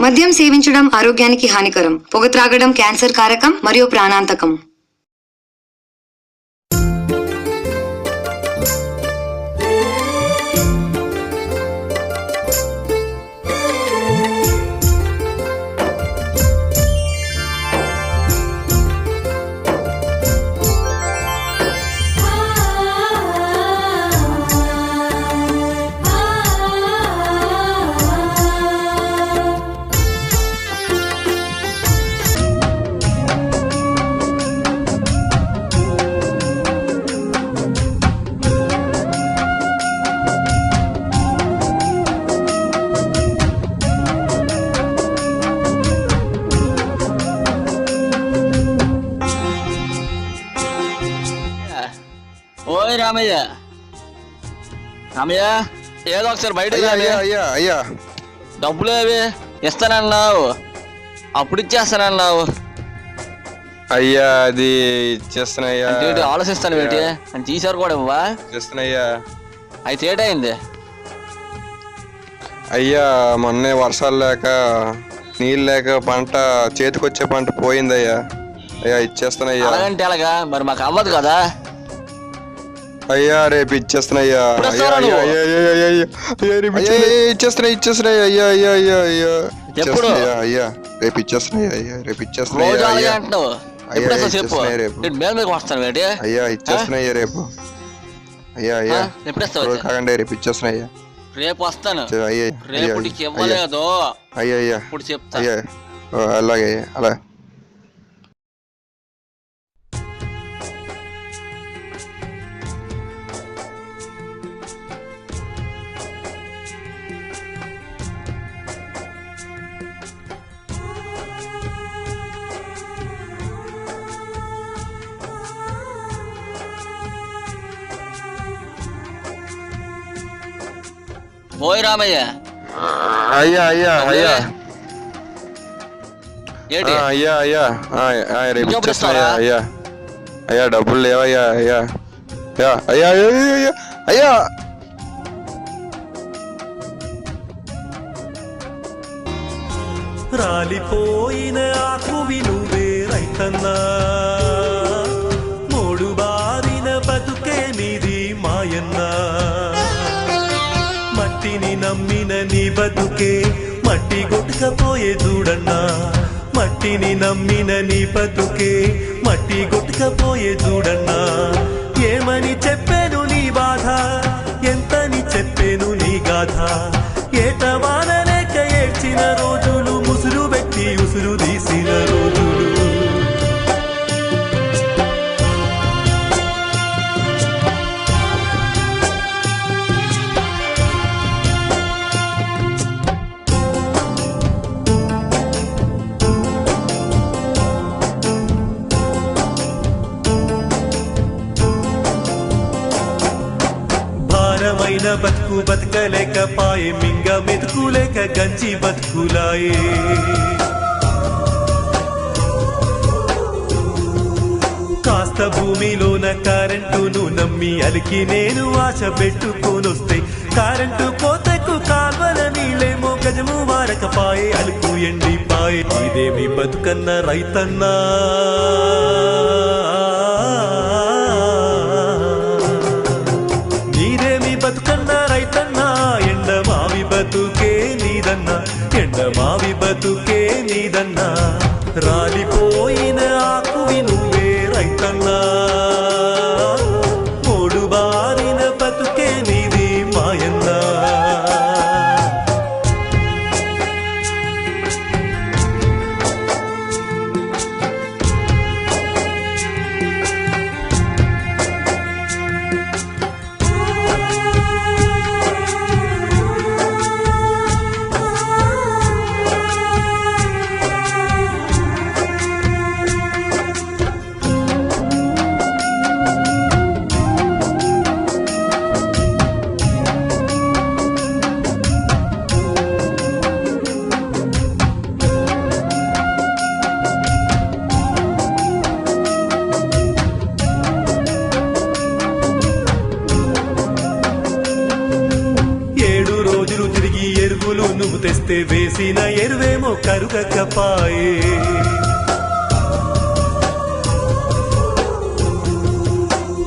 మద్యం సేవించడం ఆరోగ్యానికి హానికరం. పొగ త్రాగడం క్యాన్సర్ కారకం మరియు ప్రాణాంతకం. ఓయ్ రామయ్య, రామయ్య ఏదో ఒకసారి బయట అయ్యా డబ్బులు అవి ఇస్తానన్నావు, అప్పుడు ఇచ్చేస్తానన్నావు. అయ్యా అది ఇచ్చేస్తున్నాయ్యా. ఆలోచిస్తాను ఏంటి అని తీసారు కూడా ఇవ్వా చేస్తున్నాయ్యా. అయితే ఏటైంది అయ్యా? మొన్నే వర్షాలు లేక నీళ్ళు లేక పంట చేతికొచ్చే పంట పోయిందయ్యా. అయ్యా ఇచ్చేస్తున్నాయ్యా. అలాగంటే అలాగా మరి మాకు అవ్వదు కదా. అయ్యా రేపు ఇచ్చేస్తున్నాయ్యా. ఇచ్చేస్తున్నాయి అయ్యా. అయ్యా అయ్యా అయ్యా ఎప్పుడు? అయ్యా రేపు ఇచ్చేస్తున్నాయి. అయ్యా రేపు ఇచ్చేస్తున్నాయి. అంటున్నావు చెప్పు, మేలు మీకు వస్తాను ఏంటి? అయ్యా ఇచ్చేస్తున్నాయ్యా రేపు. అయ్యా అయ్యా ఎప్పుడు ఇస్తావు? కాకండి రేపు ఇచ్చేస్తున్నాయ్యా. రేపు వస్తాను. అయ్యా రేపటికి ఇవ్వలేదు. అయ్యా అయ్యా ఇప్పుడు చెప్తా. అయ్యా అలాగే అలా. ఓయ్ రామయ్య. అయ్యా అయ్యా అయ్యా ఏంటి అయ్యా అయ్యా రేపు ఇచ్చేస్తున్నాయ్యా. అయ్యా అయ్యా డబ్బులు లేవయ్యా. అయ్యా అయ్యా అయ్యా అయ్యా అయ్యా రాలిపోయిన ఆకువి నువ్వే రైతన్నా, మూడు బారిన బతుకే నీది మాయన్నా. మట్టిని నమ్మిన నీ బతుకే మట్టి కొట్టుకపోయే చూడన్నా. మట్టిని నమ్మిన నీ బతుకే మట్టి కొట్టుకపోయే చూడన్నా. ఏమని చెప్పాను నీ బాధ, ఎంతని చెప్పాను నీ గాథ. ఏటవానలేక ఏడ్చిన రోజులు, ముసురు పెట్టి ఉసురు తీసిన రోజులు. భారమైన బతుకు బతకలేకపాయే, మింగ మెతుకులేక గంజి బతుకులాయే. కాస్త భూమిలోన కరెంటును నమ్మి అలికి నేను ఆశ పెట్టుకోనొస్తే, కరెంటు కోతకు కాల్వల నీళ్ళేమో గజము వారకపాయే, అలుకు ఎండిపాయే. ఇదేమి బతుకన్న రైతన్నా, బతుకన్న రైతన్నా. ఎండ మావి బతుకే నీదన్నా, ఎండ మావి బతుకే నీదన్నా. రాలిపోయిన ఆకువి నువ్వే రైతన్నా, మూడు బారిన బతుకే నీది మాయన్నా. వేసిన ఎరువేమో కరుగకపాయే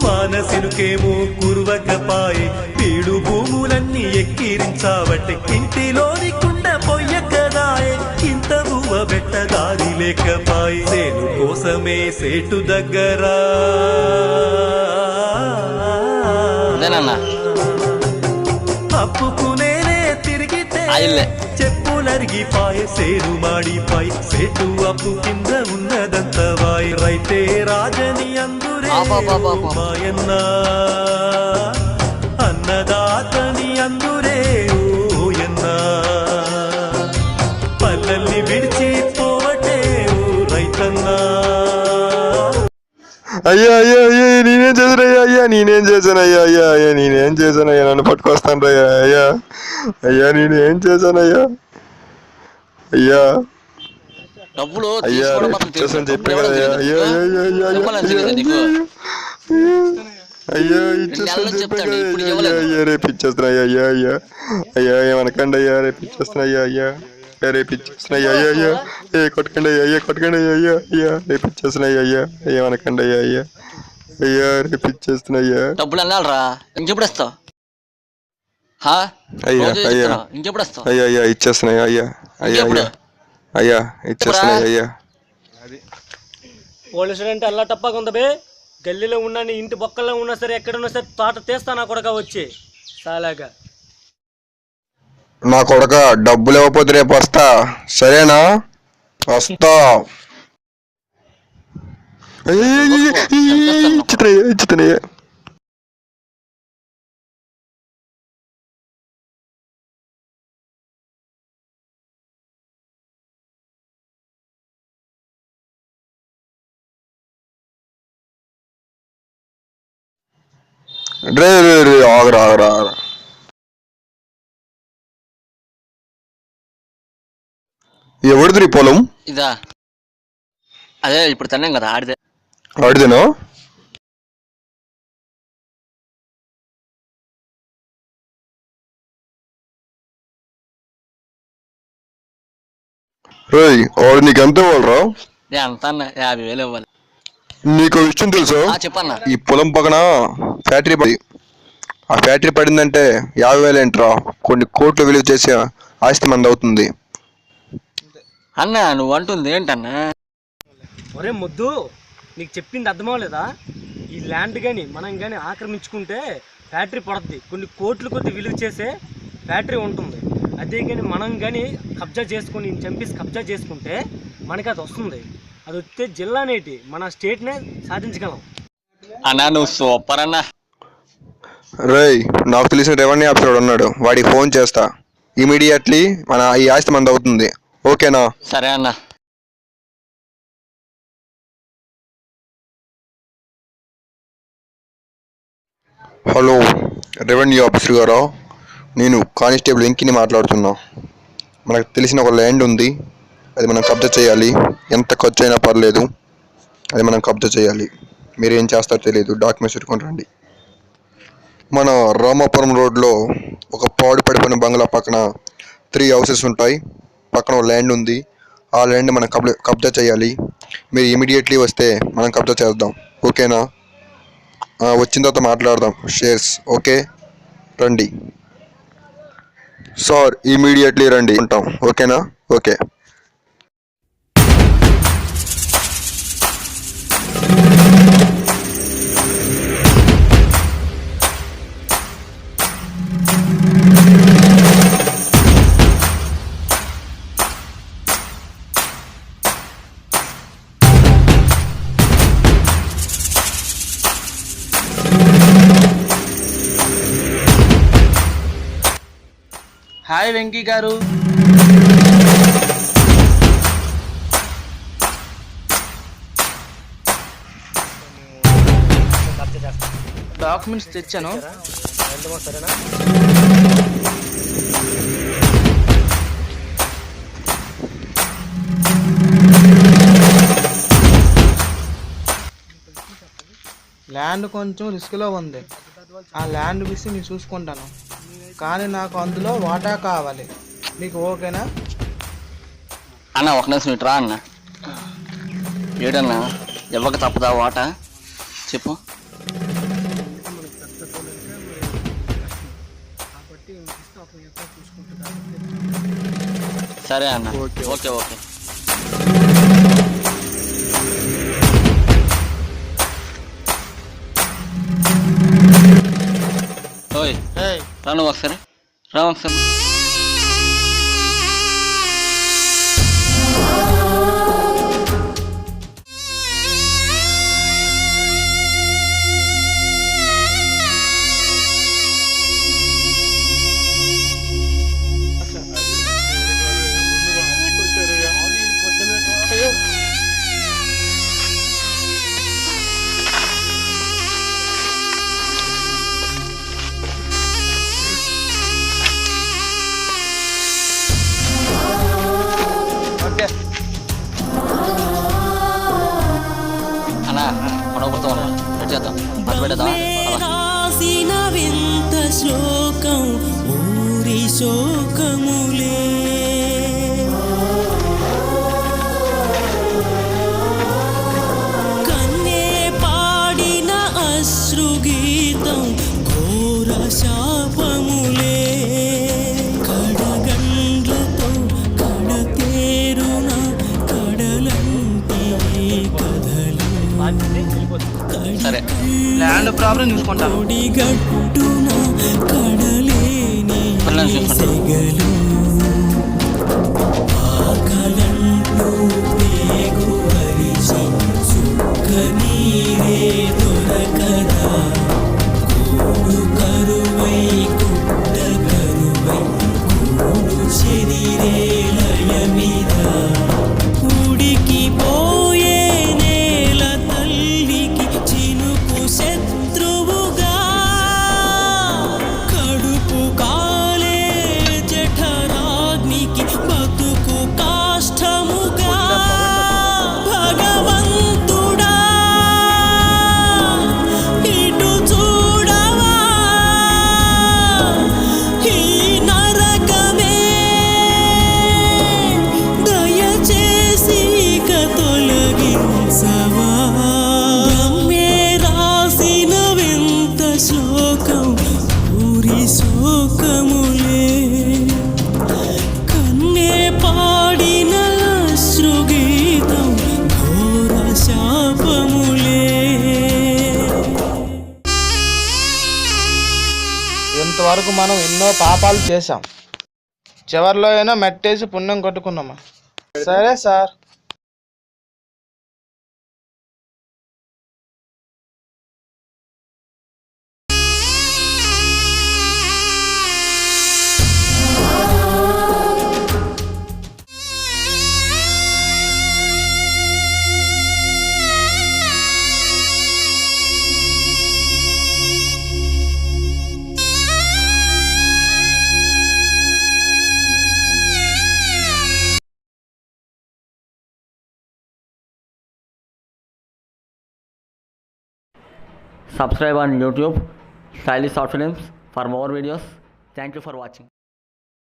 మానసినుకేమో కురువకపాయే పీడు భూములన్నీ ఎక్కిరించావట్టే ఇంటిలోని కుండ పొయ్యకదాయే ఇంత బువ్వ బెట్ట దారి లేకపాయే సేను కోసమే సేటు దగ్గరా అదేనన్నా అప్పుకునేనే తిరిగితే ఆయిల్లే. చెప్పులరిగిపాయే సేను మాడిపాయ్ సేటు అప్పు కింద ఉన్నదంతవాయ్ రైతే రాజని అందురే మాయన్నా అన్నదాతని అందురే ఓయన్నా పల్లెల్ని విడిచి పోవటే ఓ రైతన్నా అయ్యా అయ్యా అయ్యా నేనేం చేశానయ్యా అయ్యా నేనేం చేశానయ్యా అయ్యా అయ్యా నేనేం చేశానయ్యా నన్ను పట్టుకొస్తాను అయ్యా అయ్యా అయ్యా నేనేం చేశానయ్యా అయ్యా డబ్బులు అయ్యా తీసుకోవడం మాత్రం తెలుసు. ఇచ్చేసాను చెప్పే డబ్బులు కదా ఇవ్వడం అయ్యా తెలియదు. అయ్యా అయ్యా అయ్యా చెప్పాలని తెలియదు నీకు. అయ్యా నెలలు ఇచ్చేసాను చెప్పే చెప్తాడు, కదా ఇప్పుడు అయ్యా ఇవ్వలేదు. అయ్యా రేపు ఇచ్చేస్తున్నా అయ్యా అయ్యా అయ్యా అయ్యా ఏమనకండి అయ్యా రేపు ఇచ్చేస్తున్నా అయ్యా అయ్యా రేపు ఇచ్చేస్తున్నా అయ్యా అయ్యా అయ్యా ఏ కొట్టకండి అయ్యా అయ్యా కొట్టకండి అయ్యా అయ్యా అయ్యా రేపు ఇచ్చేస్తున్నా అయ్యా అయ్యా ఏమనకండి అయ్యా అయ్యా అయ్యా రేపు ఇచ్చేస్తున్నా అయ్యా డబ్బులు అన్నారా ఇంకెప్పుడు ఇస్తావు హా? అయ్యా రోజు అయ్యా ఇస్తున్నావు. ఇంకెప్పుడు ఇస్తావు అయ్యా అయ్యా ఇచ్చేస్తున్నాయి అయ్యా అయ్యా ఇంకెప్పుడు? అయ్యా అయ్యా ఇచ్చేస్తున్నాయి అయ్యా పోలీసులు అంటే అల్లా టప్పగా ఉందా బే గల్లీలో ఉన్నా నీ ఇంటి బొక్కల్లో ఉన్నా సరే ఎక్కడున్నా సరే తోట తీస్తా నా కొడక వచ్చి సాలాగా నా కొడక డబ్బులు ఇవ్వకపోతే రేపు వస్తా సరేనా వస్తా ఇచ్చుతున్నాయ్యా ఇచ్చుతున్నాయ్యా రే రే రే ఆగరా ఆగరా ఆగరా ఎవరిది పొలం ఇదా అదే ఇప్పుడు తిన్నాం కదా ఆడితే ఆడిదేనా రేయ్ ఆడు నీకెంత ఇవ్వాలరా అంత 50,000 ఇవ్వాలి నీకు విషయం తెలుసా చెప్పన్నా ఈ పొలం పక్కన ఫ్యాక్టరీ పడి ఆ ఫ్యాక్టరీ పడిందంటే 50,000 ఏంట్రా కొన్ని కోట్లు విలువ చేసే ఆస్తి మంది అవుతుంది అన్న నువ్వు అంటుంది ఏంటన్నా ఒరే ముద్దు నీకు చెప్పింది అర్థమవలేదా ఈ ల్యాండ్ కానీ మనం కానీ ఆక్రమించుకుంటే ఫ్యాక్టరీ పడుద్ది కొన్ని కోట్లు కొద్ది విలువ చేసే ఫ్యాక్టరీ ఉంటుంది అదే కానీ మనం కానీ కబ్జా చేసుకొని చంపేసి కబ్జా చేసుకుంటే మనకి అది వస్తుంది అది వస్తే జిల్లానేటి మన స్టేట్నే సాధించగలం అన్నా నువ్వు సూపర్ అన్నా రేయ్ నాకు తెలిసిన రెవెన్యూ ఆఫీసర్ ఉన్నాడు వాడికి ఫోన్ చేస్తా ఇమీడియట్లీ మన ఈ ఆస్తి మంది అవుతుంది ఓకేనా సరే అన్న హలో రెవెన్యూ ఆఫీసర్ గారా నేను కానిస్టేబుల్ వెంకిని మాట్లాడుతున్నా మనకు తెలిసిన ఒక ల్యాండ్ ఉంది అది మనం కబ్జా చేయాలి ఎంత ఖర్చు అయినా పర్లేదు అది మనం కబ్జా చేయాలి మీరు ఏం చేస్తారో తెలియదు డాక్యుమెంట్స్ పెట్టుకొని రండి మన రామాపురం రోడ్లో ఒక పాడు పడిపోయిన బంగ్లా పక్కన 3 హౌసెస్ ఉంటాయి పక్కన ఒక ల్యాండ్ ఉంది ఆ ల్యాండ్ మనం కబ్జా చేయాలి మీరు ఇమీడియట్లీ వస్తే మనం కబ్జా చేద్దాం ఓకేనా వచ్చిన తర్వాత మాట్లాడదాం షేర్స్ ఓకే రండి సార్ ఇమీడియట్లీ రండి ఉంటాం ఓకేనా ఓకే హాయ్ వెంకీ గారు డాక్యుమెంట్స్ తెచ్చాను సరేనా ల్యాండ్ కొంచెం రిస్క్లో ఉంది ఆ ల్యాండ్ విషయం నేను చూసుకుంటాను కానీ నాకు అందులో వాటా కావాలి మీకు ఓకేనా అన్న ఒక నిమిషం ఇటు రా అన్న. ఏడన్నా ఇవ్వక తప్పదా వాట చెప్పు. సరే అన్న. Okay okay. ఓయ్ రా నువ్వు ఒకసారి రా ఒకసారి. ఓకే అన్నా మనం కొడతాం రెడీ చేద్దాం అది పెట్టేద్దాం. రాసిన వింత శ్లోకం ఊరి శోకములే కన్నే పాడిన అశ్రుగీతం ఘోర శాపములే కడగండ్లతో కడతేరున కడలంటే కథలు సరే ల్యాండ్ ప్రాబ్లం చూసుకుంటాను. ఒడిగట్టున కడలేని సెగలు ఆకలంటూ పేగు వరిసి సుక్క నీరే దొరకదా కూడు కరువై కుట్ట కరువై కూడు చెదిరే లయమిద ఉడికిపోయే నేల తల్లికి చినుకు శత్రువుగా కడుపు కాలే జఠరాగ్నికి బతుకు కాష్టముగా భగవంతుడా ఇటు చూడవా ఈ నరకమే దయచేసి ఇక తొలగించవా బ్రహ్మే రాసిన వింత శ్లోకం ఊరి శోకములే కన్నే పాడిన అశ్రుగీతం ఘోర శాపములే ఇంతవరకు మనం ఎన్నో పాపాలు చేశాం. చివర్లో అయినా మెట్టేసి పుణ్యం కొట్టుకున్నామా. సరే sir. Subscribe on YouTube, Stylish Short Films for more videos. Thank you for watching.